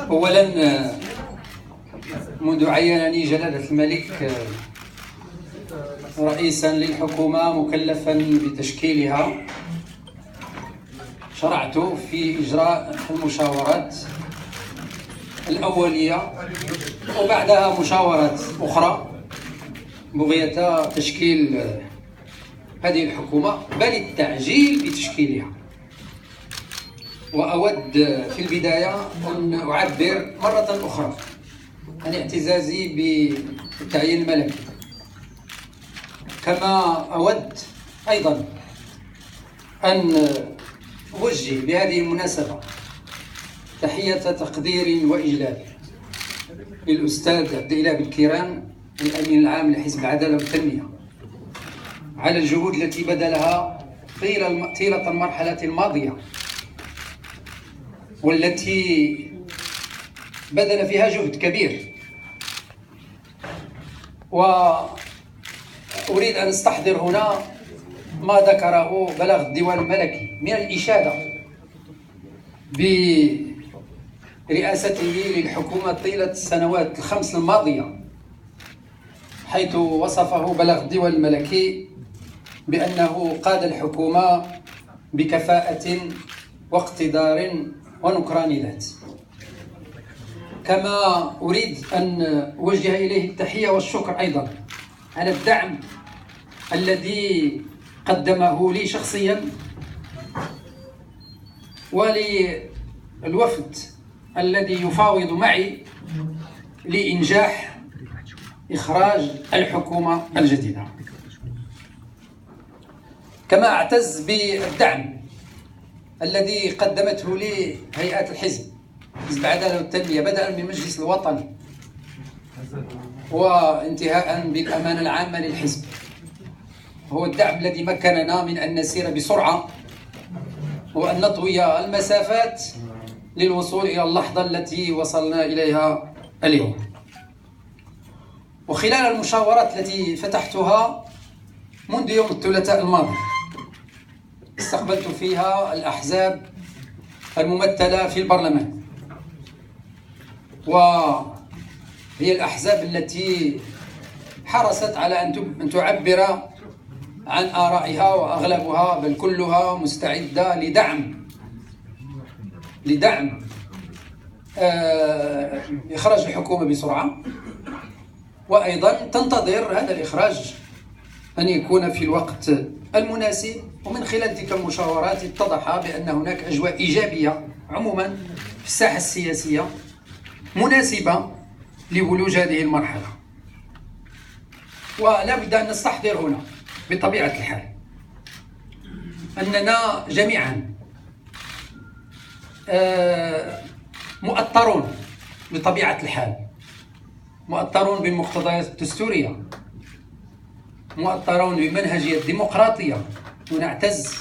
أولا منذ عينني جلالة الملك رئيسا للحكومة مكلفا بتشكيلها، شرعت في إجراء المشاورات الأولية وبعدها مشاورات أخرى بغية تشكيل هذه الحكومة بل التعجيل بتشكيلها. وأود في البداية أن أعبر مرة أخرى عن اعتزازي بالتعيين الملكي، كما أود أيضا أن أوجه بهذه المناسبة تحية تقدير وإجلال للأستاذ عبد الإله بن كيران الأمين العام لحزب العدالة والتنمية على الجهود التي بذلها طيلة المرحلة الماضية، والتي بذل فيها جهد كبير. وأريد أن أستحضر هنا ما ذكره بلغ الديوان الملكي من الإشادة برئاسته للحكومة طيلة السنوات الخمس الماضية، حيث وصفه بلغ الديوان الملكي بأنه قاد الحكومة بكفاءة واقتدار ونكران ذات. كما أريد أن أوجه إليه التحية والشكر أيضا على الدعم الذي قدمه لي شخصيا وللوفد الذي يفاوض معي لإنجاح إخراج الحكومة الجديدة. كما أعتز بالدعم الذي قدمته لي هيئات الحزب، حزب العدالة والتنمية، بدءا من المجلس الوطني وانتهاء بالأمانة العامة للحزب. هو الدعم الذي مكننا من أن نسير بسرعة وأن نطوي المسافات للوصول إلى اللحظة التي وصلنا إليها اليوم. وخلال المشاورات التي فتحتها منذ يوم الثلاثاء الماضي استقبلت فيها الأحزاب الممثلة في البرلمان، وهي الأحزاب التي حرصت على أن تعبر عن آرائها، وأغلبها بل كلها مستعدة لدعم إخراج الحكومة بسرعة، وأيضا تنتظر هذا الإخراج أن يكون في الوقت المناسب. ومن خلال تلك المشاورات اتضح بأن هناك أجواء إيجابية عموما في الساحة السياسية مناسبة لولوج هذه المرحلة. ولا بد أن نستحضر هنا بطبيعة الحال أننا جميعا مؤطرون بطبيعة الحال، مؤطرون بالمقتضيات الدستورية، مؤطرون بمنهجية الديمقراطية، ونعتز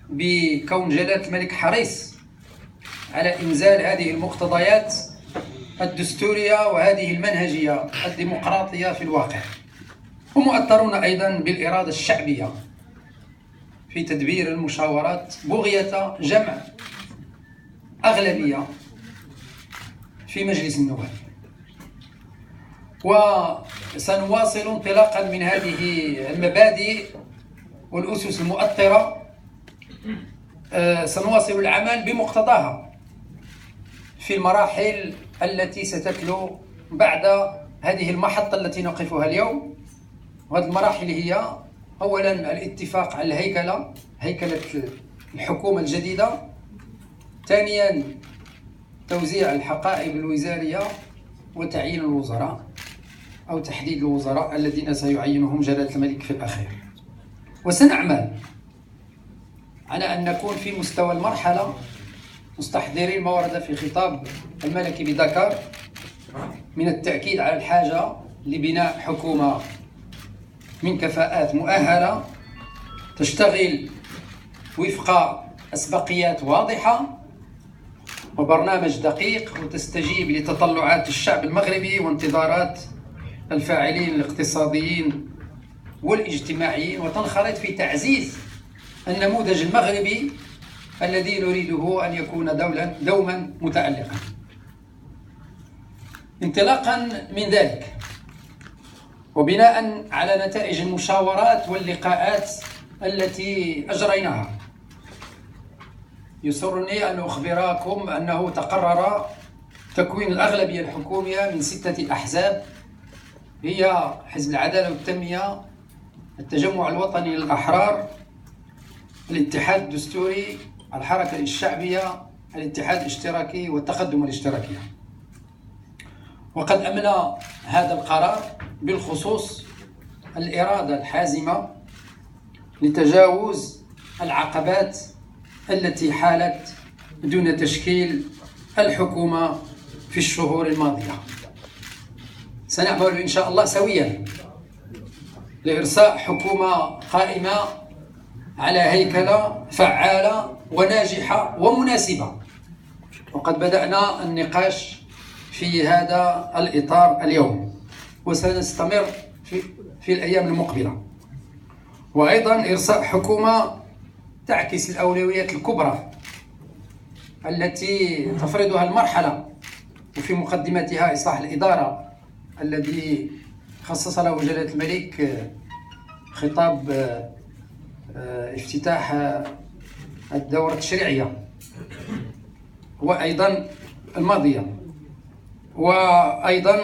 بكون جلالة الملك حريص على إنزال هذه المقتضيات الدستورية وهذه المنهجية الديمقراطية في الواقع. ومؤطرون أيضا بالإرادة الشعبية في تدبير المشاورات بغية جمع أغلبية في مجلس النواب. وسنواصل انطلاقا من هذه المبادئ والأسس المؤطرة، سنواصل العمل بمقتضاها في المراحل التي ستتلو بعد هذه المحطة التي نقفها اليوم. وهذه المراحل هي أولا الاتفاق على هيكلة الحكومة الجديدة، ثانيا توزيع الحقائب الوزارية وتعيين الوزراء أو تحديد الوزراء الذين سيعينهم جلالة الملك في الأخير. وسنعمل على أن نكون في مستوى المرحلة مستحضرين ما ورد في خطاب الملكي بدكار من التأكيد على الحاجة لبناء حكومة من كفاءات مؤهلة تشتغل وفق أسبقيات واضحة وبرنامج دقيق، وتستجيب لتطلعات الشعب المغربي وانتظارات الفاعلين الاقتصاديين والاجتماعيين، وتنخرط في تعزيز النموذج المغربي الذي نريده أن يكون دوما متألقا. انطلاقا من ذلك وبناء على نتائج المشاورات واللقاءات التي أجريناها، يسرني أن أخبركم أنه تقرر تكوين الأغلبية الحكومية من 6 أحزاب، هي حزب العدالة والتنمية، التجمع الوطني للأحرار، الاتحاد الدستوري، الحركة الشعبية، الاتحاد الاشتراكي والتقدم الاشتراكي. وقد أمنى هذا القرار بالخصوص الإرادة الحازمة لتجاوز العقبات التي حالت دون تشكيل الحكومة في الشهور الماضية. سنعمل إن شاء الله سويا لإرساء حكومة قائمة على هيكلة فعالة وناجحة ومناسبة، وقد بدأنا النقاش في هذا الإطار اليوم وسنستمر في الأيام المقبلة. وأيضا إرساء حكومة تعكس الأولويات الكبرى التي تفرضها المرحلة، وفي مقدمتها إصلاح الإدارة الذي خصص له جلالة الملك خطاب افتتاح الدورة التشريعية وأيضا الماضية، وأيضا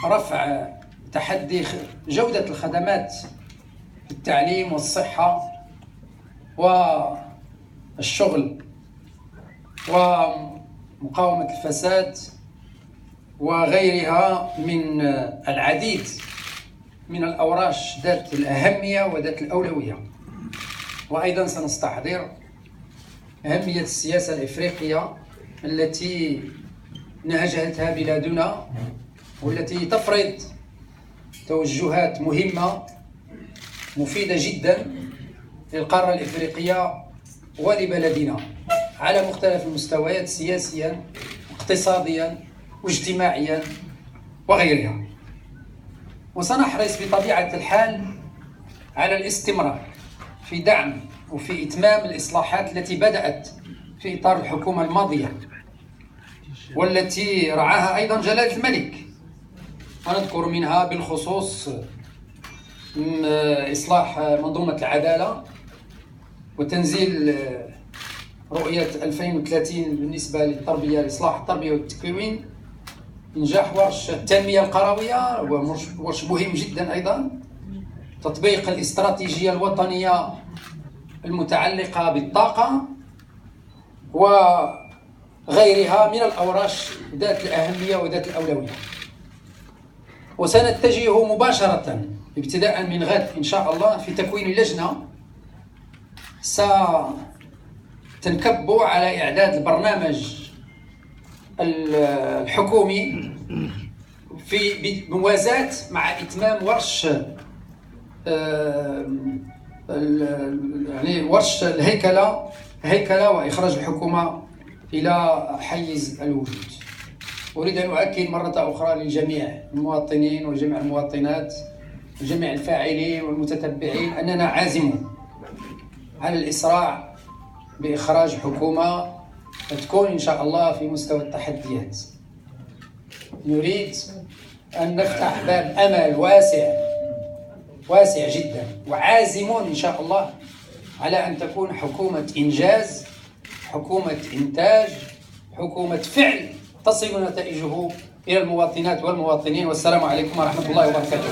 رفع تحدي جودة الخدمات في التعليم والصحة والشغل ومقاومة الفساد وغيرها من العديد من الأوراش ذات الأهمية وذات الأولوية. وأيضا سنستحضر أهمية السياسة الإفريقية التي نهجتها بلادنا والتي تفرض توجهات مهمة مفيدة جدا للقارة الإفريقية ولبلدنا على مختلف المستويات، سياسيا اقتصاديا واجتماعيا وغيرها. وسنحرص بطبيعة الحال على الاستمرار في دعم وفي إتمام الإصلاحات التي بدأت في إطار الحكومة الماضية والتي رعاها أيضا جلالة الملك. ونذكر منها بالخصوص إصلاح منظومة العدالة وتنزيل رؤية 2030 بالنسبة للتربية، لإصلاح التربية والتكوين، إنجاح ورش التنمية القروية ورش مهم جدا أيضا، تطبيق الاستراتيجية الوطنية المتعلقة بالطاقة وغيرها من الأوراش ذات الأهمية وذات الأولوية. وسنتجه مباشرة ابتداء من غد إن شاء الله في تكوين لجنة ستنكب على إعداد البرنامج الحكومي بموازاة مع إتمام ورش يعني ورش هيكلة وإخراج الحكومة إلى حيز الوجود. أريد أن أؤكد مرة أخرى لجميع المواطنين وجميع المواطنات وجميع الفاعلين والمتتبعين أننا عازمون على الإسراع بإخراج حكومة تكون إن شاء الله في مستوى التحديات. نريد أن نفتح باب أمل واسع جدا، وعازمون إن شاء الله على أن تكون حكومة إنجاز، حكومة إنتاج، حكومة فعل تصل نتائجه إلى المواطنات والمواطنين. والسلام عليكم ورحمة الله وبركاته.